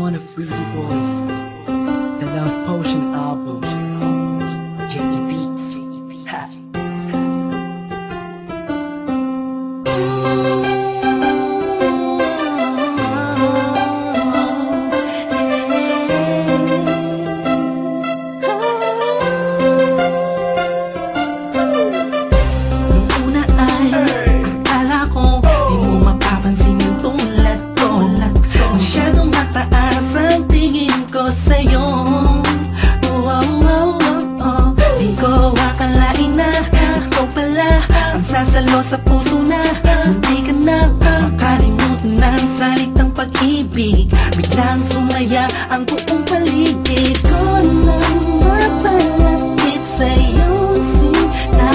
wanna free the voice. The Love Potion album. J.E. Beats. Ha. Nung una ay akala ko di mo mapapansin yung tulad ko. Masyadong mataas ang tingin ko sa'yo. Di ko akalain na ikaw pala ang sasalo sa puso na munti ka nang makalimutan ng salitang pag-ibig. Biglang sumaya ang buong paligid ko nang mapalapit sa'yo sinta.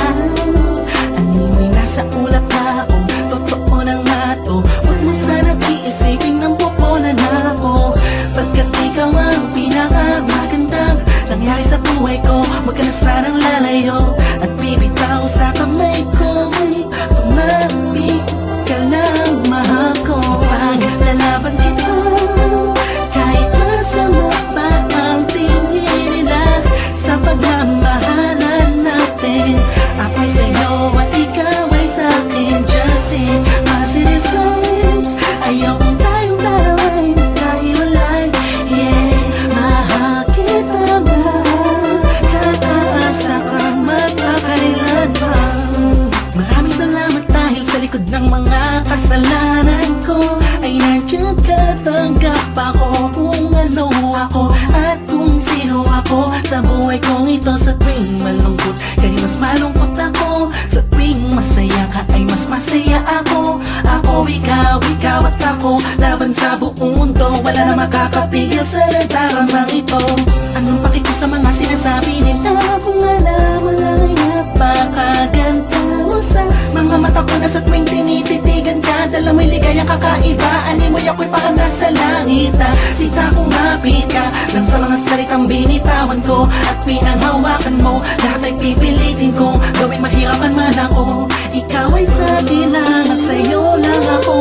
Animoy nasa ulap na ako, totoo nang mato. Huwag mo sanang iisipin ng pupunan ako, pagkat ikaw ang pinakamagandang nangyari sa buhay ko. Huwag ka na sanang lalayo at bibitaw sa kamay ko. Tumapit ka lang, mahal ko. Paglalaban kita kahit masama pa ang tingin nila sa pagmamahalan natin. Ako'y sa'yo at ikaw ay sa'kin. Just in positive vibes, ayaw kong tayong dalawa'y magkahiwalay. Yeah, mahal kita ba? Kaasa ka magkakailan pa. Maraming salamat dahil sa likod ng mga kasalanan ko ay nandiyan ka, tanggap ako kung ano ako at kung sino ako sa buhay kong ito. Sa tuwing malungkot kay mas malungkot ako, sa tuwing masaya ka ay mas masaya ako. Ako, ikaw at ako, laban sa buong mundo. Wala na makakapigil sa nagtaramang ito. Anong paki ko sa mga sinasabi nila kung alam mo lang napakaganda mo sa mga mata ko na sa tuwing tinititigan ka. Dala mo'y ligaya kakaiba, animoy ako'y parang nasa langit na sita kumapit ka lang sa mga salitang binitawan ko at pinanghawakan mo. Lahat ay pipilitin kong gawing mahirapan man ako. Ikaw ay sa akin lang at sa'yo lang ako.